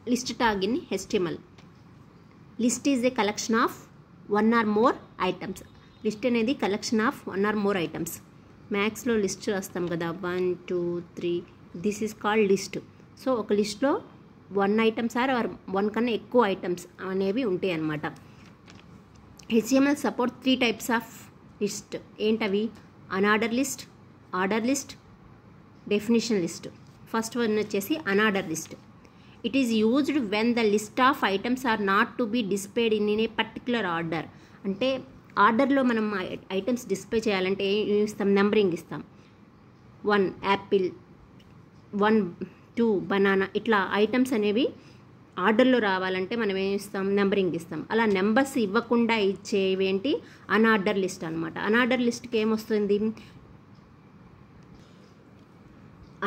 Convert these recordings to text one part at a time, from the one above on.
list tag in HTML. List is a collection of one or more items. List అనేది collection of one or more items. Max లో list రాస్తాం కదా 1 2 3 this is called list. So ఒక లిస్ట్లో 1 items are 1 కన్నా ఎక్కువ items అనేవి ఉంటాయి అన్నమాట. HTML support 3 types of list. ఏంటవి? Unorder list, order list, definition list. First one వచ్చేసి unorder list. It is used when the list of items are not to be displayed in a particular order. అంటే ఆర్డర్లో మనం items display చేయాలంటే ఏం ఇస్తాం? Numbering ఇస్తాం. 1 Apple, 1 2 banana, ఇట్లా items అనేవి ఆర్డర్లో రావాలంటే మనం ఏం ఇస్తాం? నెంబరింగ్ ఇస్తాం. అలా నెంబర్స్ ఇవ్వకుండా ఇచ్చేవేంటి? అన్ఆర్డర్ లిస్ట్ అనమాట. అన్ఆర్డర్ లిస్ట్కి ఏమొస్తుంది?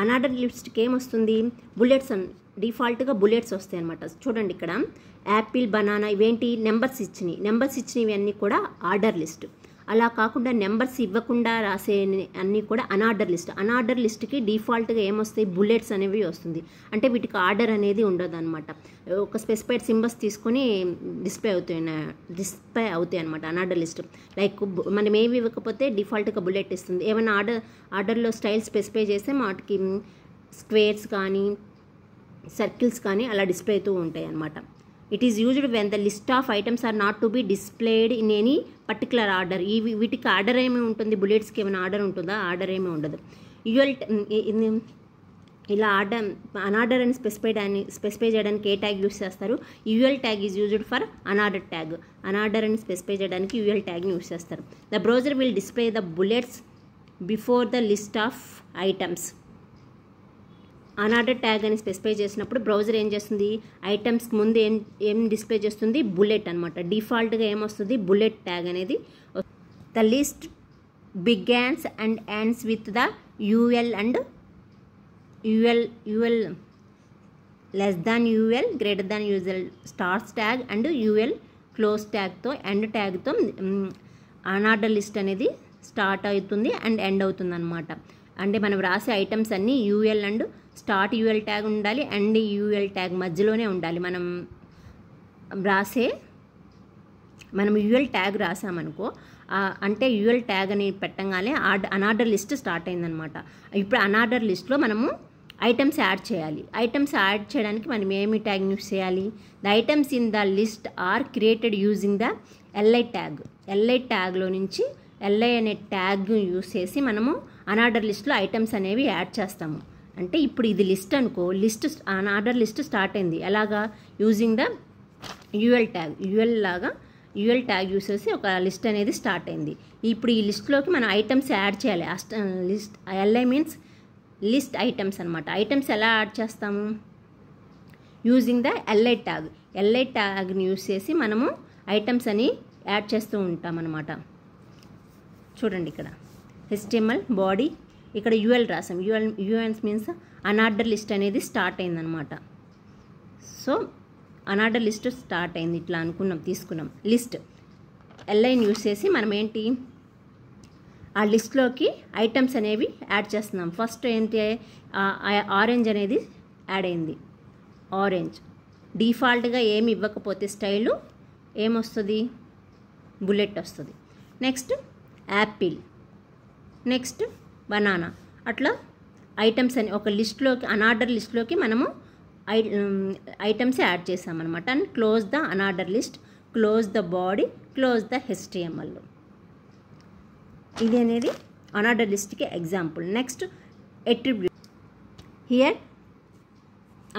అన్ఆర్డర్ లిస్ట్కి ఏమొస్తుంది? బుల్లెట్స్ డిఫాల్ట్గా బుల్లెట్స్ వస్తాయి అనమాట. చూడండి ఇక్కడ యాపిల్, బనానా ఇవేంటి? నెంబర్స్ ఇచ్చినవి అన్నీ కూడా ఆర్డర్ లిస్ట్. అలా కాకుండా నెంబర్స్ ఇవ్వకుండా రాసే అన్నీ కూడా అన్ఆర్డర్ లిస్ట్. అన్ఆర్డర్ లిస్ట్కి డిఫాల్ట్గా ఏమొస్తాయి? బుల్లెట్స్ అనేవి వస్తుంది. అంటే వీటికి ఆర్డర్ అనేది ఉండదు అనమాట. ఒక స్పెసిఫైడ్ సింబల్స్ తీసుకొని డిస్ప్లే అవుతాయి అనమాట అన్ఆర్డర్ లిస్ట్. లైక్ మనం ఏమి ఇవ్వకపోతే డిఫాల్ట్గా బుల్లెట్ ఇస్తుంది. ఏమైనా ఆర్డర్లో స్టైల్ స్పెసిఫై చేస్తే వాటికి స్క్వేర్స్ కానీ సర్కిల్స్ కానీ అలా డిస్ప్లే అవుతూ ఉంటాయి అన్నమాట. It is used when the list of items are not to be displayed in any particular order. వీటికి ఆర్డర్ ఏమి ఉంటుంది? బుల్లెట్స్కి ఏమైనా ఆర్డర్ ఉంటుందా? ఆర్డర్ ఏమీ ఉండదు. ఇలా అన్ఆర్డర్ అని స్పెసిఫై చేయడానికి ఏ ట్యాగ్ యూస్ చేస్తారు? UL tag is used for unorder tag. Unorder అని స్పెసిఫై చేయడానికి యూఎల్ ట్యాగ్ని యూస్ చేస్తారు. The browser will display the bullets before the list of items. Unorder tag అని స్పెసిఫై చేసినప్పుడు బ్రౌజర్ ఏం చేస్తుంది? ఐటమ్స్ ముందు ఏం డిస్ప్లే చేస్తుంది? బుల్లెట్ అనమాట. డిఫాల్ట్గా ఏమొస్తుంది? బుల్లెట్ ట్యాగ్ అనేది. The list begins and ends with the UL and UL less than UL greater than UL starts tag and UL close ట్యాగ్తో ఎండ్ ట్యాగ్తో అన్ఆర్డర్ లిస్ట్ అనేది స్టార్ట్ అవుతుంది అండ్ ఎండ్ అవుతుంది అనమాట. అంటే మనం రాసే ఐటమ్స్ అన్నీ UL and start UL tag ఉండాలి, అండ్ యూఎల్ ట్యాగ్ మధ్యలోనే ఉండాలి. మనం యూఎల్ ట్యాగ్ రాసామనుకో, అంటే యూఎల్ ట్యాగ్ అని పెట్టగానే అన్ఆర్డర్ లిస్ట్ స్టార్ట్ అయిందనమాట. ఇప్పుడు అన్ఆర్డర్ లిస్ట్లో మనము ఐటమ్స్ యాడ్ చేయాలి. ఐటమ్స్ యాడ్ చేయడానికి మనం ఏమి ట్యాగ్ యూస్ చేయాలి? The items in the list are created using the LI tag. LI ట్యాగ్లో నుంచి ఎల్ఐ అనే ట్యాగ్ యూస్ చేసి మనము అన్ఆర్డర్ లిస్ట్లో ఐటమ్స్ అనేవి యాడ్ చేస్తాము. అంటే ఇప్పుడు ఇది లిస్ట్ అనుకో, లిస్ట్ అన్ఆర్డర్ లిస్ట్ స్టార్ట్ అయింది. ఎలాగా? Using the UL tag. UL tag use చేసి ఒక లిస్ట్ అనేది స్టార్ట్ అయింది. ఇప్పుడు ఈ లిస్ట్లోకి మనం ఐటమ్స్ యాడ్ చేయాలి. List LI means list items అనమాట. ఐటమ్స్ ఎలా యాడ్ చేస్తాము? Using the LI tag. LI ట్యాగ్ని యూస్ చేసి మనము ఐటమ్స్ అని యాడ్ చేస్తూ ఉంటాం అన్నమాట. చూడండి ఇక్కడ HTML బాడీ, ఇక్కడ యూఎల్ రాసాం. యూఎల్ మీన్స్ అన్ఆర్డర్ లిస్ట్ అనేది స్టార్ట్ అయిందనమాట. సో అన్ఆర్డర్ లిస్ట్ స్టార్ట్ అయింది, ఇట్లా తీసుకున్నాం లిస్ట్. ఎల్ఐని యూస్ చేసి మనం ఏంటి? ఆ లిస్ట్లోకి ఐటమ్స్ అనేవి యాడ్ చేస్తున్నాం. ఫస్ట్ ఏంటి? ఆరెంజ్ అనేది యాడ్ అయింది. ఆరెంజ్ డిఫాల్ట్గా ఏమి ఇవ్వకపోతే స్టైలు ఏమొస్తుంది? బుల్లెట్ వస్తుంది. నెక్స్ట్ యాపిల్, నెక్స్ట్ బనానా, అట్లా ఐటమ్స్ అని ఒక లిస్ట్లోకి అన్ఆర్డర్ లిస్ట్లోకి మనము ఐటమ్స్ యాడ్ చేసామన్నమాట. And close the unorder list, close the body, close the HTML. ఇది అనేది అన్ఆర్డర్ లిస్ట్కి example. Next attribute. Here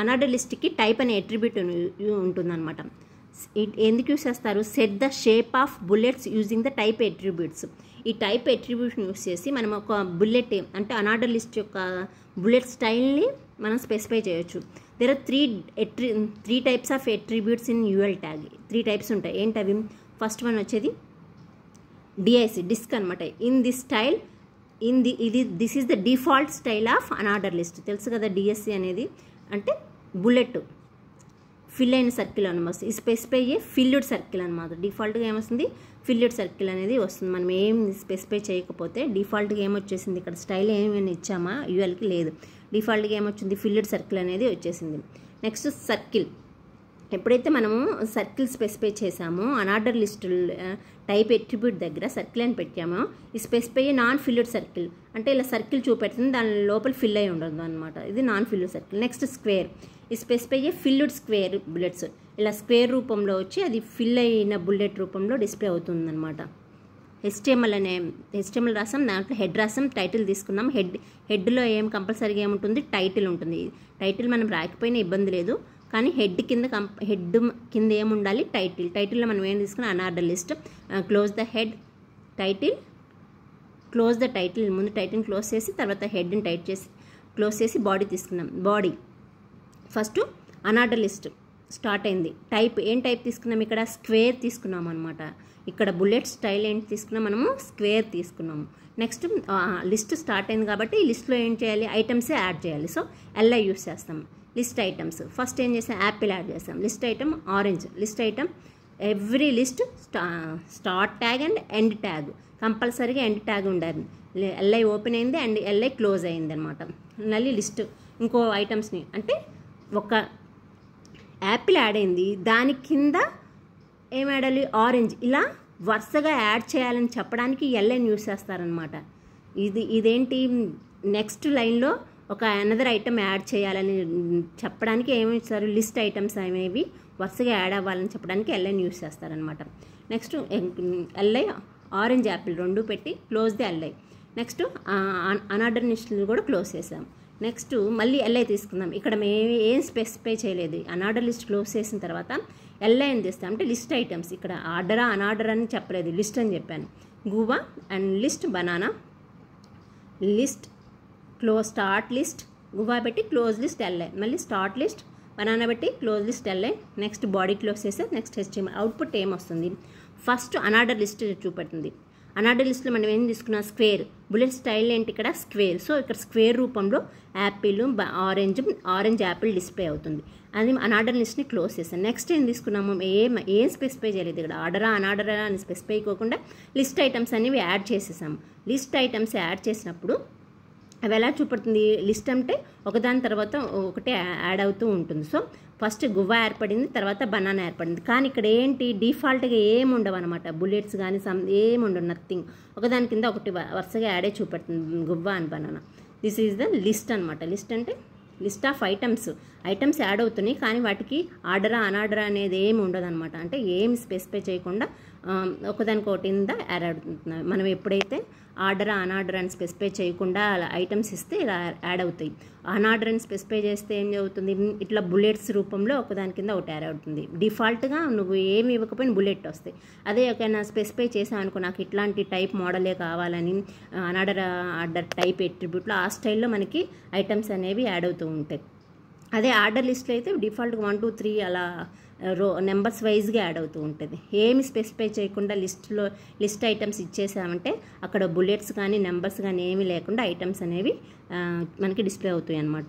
unorder లిస్ట్కి టైప్ అనే అట్రిబ్యూట్ ఉంటుందన్నమాట. ఎందుకు యూస్ చేస్తారు? Set the shape of bullets using the type attributes. ఈ టైప్ అట్రిబ్యూట్ని యూస్ చేసి మనం ఒక బుల్లెట్ అంటే అన్ఆర్డర్ లిస్ట్ యొక్క బుల్లెట్ స్టైల్ని మనం స్పెసిఫై చేయొచ్చు. There are three types of attributes in UL tag. 3 types ఉంటాయి. ఏంటవి? ఫస్ట్ వన్ వచ్చేది డిఐసి, డిస్క్ అనమాట. In this style this is the default style of unorder list. తెలుసు కదా డిఎస్సి అనేది అంటే బుల్లెట్ ఫిల్ అయిన సర్కిల్ అనమాట. ఈ స్పెసిఫై ఫిల్డ్ సర్కిల్ అనమాట. డిఫాల్ట్గా ఏమొస్తుంది? ఫిల్డ్ సర్కిల్ అనేది వస్తుంది. మనం ఏం స్పెసిఫై చేయకపోతే డిఫాల్ట్గా ఏమొచ్చేసింది? ఇక్కడ స్టైల్ ఏమైనా ఇచ్చామా? యూఎల్కి లేదు. డిఫాల్ట్గా ఏమొచ్చింది? ఫిల్డ్ సర్కిల్ అనేది వచ్చేసింది. Next circle. ఎప్పుడైతే మనము సర్కిల్ స్పెసిఫై చేసామో అన్ఆర్డర్ లిస్ట్ టైప్ అట్రిబ్యూట్ దగ్గర సర్కిల్ అని పెట్టామో ఈ స్పెసిఫై నాన్ ఫిల్డ్ సర్కిల్ అంటే ఇలా సర్కిల్ చూపెడుతుంది, దాని లోపల ఫిల్ అయి ఉండదు అనమాట. ఇది non filled circle. Next square, ఈ స్పెసిఫై ఫిల్డ్ స్క్వేర్ బుల్లెట్స్ ఇలా స్క్వేర్ రూపంలో వచ్చి అది ఫిల్ అయిన బుల్లెట్ రూపంలో డిస్ప్లే అవుతుంది అనమాట. HTML రాసాం, దాంట్లో హెడ్ రాసాం, టైటిల్ తీసుకున్నాం. హెడ్లో ఏం కంపల్సరీగా ఏముంటుంది, టైటిల్ ఉంటుంది. టైటిల్ మనం రాకపోయినా ఇబ్బంది లేదు, కానీ హెడ్ కింద ఏముండాలి, టైటిల్లో మనం ఏం తీసుకున్నాం, unorder list. Close the head title, close the title, ముందు టైటిల్ని క్లోజ్ చేసి తర్వాత హెడ్ని టైట్ చేసి క్లోజ్ చేసి బాడీ తీసుకున్నాం. Body first unorder list start అయింది. ఏం టైప్ తీసుకున్నాం, ఇక్కడ స్క్వేర్ తీసుకున్నాం అనమాట. ఇక్కడ బుల్లెట్ స్టైల్ ఏంటి తీసుకున్నాం, మనము స్క్వేర్ తీసుకున్నాము. నెక్స్ట్ లిస్ట్ స్టార్ట్ అయింది కాబట్టి ఈ లిస్ట్లో ఏం చేయాలి, ఐటమ్సే యాడ్ చేయాలి. సో LI యూస్ చేస్తాం. లిస్ట్ ఐటమ్స్ ఫస్ట్ ఏం చేస్తాం, యాపిల్ యాడ్ చేస్తాం. List item orange, list item every list start tag and end tag కంపల్సరీగా ఎండ్ ట్యాగ్ ఉండాలి. LI ఓపెన్ అయింది అండ్ LI క్లోజ్ అయింది అనమాట. మళ్ళీ లిస్ట్ ఇంకో ఐటమ్స్ని అంటే ఒక యాపిల్ యాడ్ అయింది, దాని కింద ఏం యాడాలి, ఆరెంజ్. ఇలా వరుసగా యాడ్ చేయాలని చెప్పడానికి LIని యూస్ చేస్తారనమాట. ఇదేంటి, నెక్స్ట్ లైన్లో ఒక అనదర్ ఐటమ్ యాడ్ చేయాలని చెప్పడానికి ఏమి ఇస్తారు, లిస్ట్ ఐటమ్స్ అనేవి వరుసగా యాడ్ అవ్వాలని చెప్పడానికి LIని యూస్ చేస్తారనమాట. నెక్స్ట్ LI ఆరెంజ్ యాపిల్ రెండు పెట్టి close the LI. Next unorder లిస్టులు కూడా క్లోజ్ చేసాం. నెక్స్ట్ మళ్ళీ LI తీసుకుందాం. ఇక్కడ మేము ఏం స్పెసిఫై చేయలేదు. అన్ఆర్డర్ లిస్ట్ క్లోజ్ చేసిన తర్వాత LI అని తీస్తాం. అంటే లిస్ట్ ఐటమ్స్, ఇక్కడ ఆర్డరా అన్ఆర్డర్ అని చెప్పలేదు, లిస్ట్ అని చెప్పాను. Guava and list banana, list close start list guava పెట్టి క్లోజ్ లిస్ట్ LI, మళ్ళీ స్టార్ట్ లిస్ట్ బనానా పెట్టి close list LI. Next body close చేస్తే నెక్స్ట్ HTML అవుట్పుట్ ఏమొస్తుంది, ఫస్ట్ అన్ఆర్డర్ లిస్ట్ చూపెడుతుంది. అన్ఆర్డర్ లిస్ట్లో మనం ఏం తీసుకున్నాం, స్క్వేర్. బుల్లెట్ స్టైల్ ఏంటి, ఇక్కడ స్క్వేర్. సో ఇక్కడ స్క్వేర్ రూపంలో యాపిల్ ఆరెంజ్ యాపిల్ డిస్ప్లే అవుతుంది. అది అన్ఆర్డర్ లిస్ట్ని క్లోజ్ చేస్తాం. నెక్స్ట్ ఏం తీసుకున్నాము, ఏం స్పెసిఫై చేయలేదు. ఇక్కడ ఆర్డరా అన్ఆర్డరా అని స్పెసిఫై కాకుండా లిస్ట్ ఐటమ్స్ అనేవి యాడ్ చేసేసాము. లిస్ట్ ఐటమ్స్ యాడ్ చేసినప్పుడు అవి ఎలా చూపడుతుంది, లిస్ట్ అంటే ఒకదాని తర్వాత ఒకటే యాడ్ అవుతూ ఉంటుంది. సో ఫస్ట్ గువ్వా ఏర్పడింది, తర్వాత బనానా ఏర్పడింది. కానీ ఇక్కడ ఏంటి, డిఫాల్ట్గా ఏమి ఉండవు అనమాట. బుల్లెట్స్ కానీ ఏమి ఉండవు, నథింగ్. ఒకదాని కింద ఒకటి వరుసగా యాడే చూపెడుతుంది, guava and banana. This is the list అనమాట. లిస్ట్ అంటే లిస్ట్ ఆఫ్ ఐటమ్స్ యాడ్ అవుతున్నాయి, కానీ వాటికి ఆర్డరా అన్ఆర్డరా అనేది ఏమి ఉండదు అనమాట. అంటే ఏమి స్పెసిఫై చేయకుండా ఒకదానికొకటి కింద యాడ్ అవుతున్నాయి. మనం ఎప్పుడైతే ఆర్డరా అన్ఆర్డర్ అని స్పెసిఫై చేయకుండా ఐటమ్స్ ఇస్తే ఇలా యాడ్ అవుతాయి. అన్ఆర్డర్ అని స్పెసిఫై చేస్తే ఏం అవుతుంది, ఇట్లా బుల్లెట్స్ రూపంలో ఒకదాని కింద ఒకటి యాడ్ అవుతుంది. డిఫాల్ట్గా నువ్వు ఏమి ఇవ్వకపోయినా బుల్లెట్ వస్తాయి. అదే ఒకైనా స్పెసిఫై చేసావు అనుకో, నాకు ఇట్లాంటి టైప్ మోడలే కావాలని ఆర్డర్ టైప్ అట్రిబ్యూట్లో ఆ స్టైల్లో మనకి ఐటమ్స్ అనేవి యాడ్ అవుతూ ఉంటాయి. అదే ఆర్డర్ లిస్ట్లో అయితే డిఫాల్ట్గా 1 2 3 అలా నెంబర్స్ వైజ్గా యాడ్ అవుతూ ఉంటుంది. ఏమి స్పెసిఫై చేయకుండా లిస్ట్ ఐటమ్స్ ఇచ్చేసామంటే అక్కడ బుల్లెట్స్ కానీ నెంబర్స్ కానీ ఏమీ లేకుండా ఐటమ్స్ అనేవి మనకి డిస్ప్లే అవుతాయి అన్నమాట.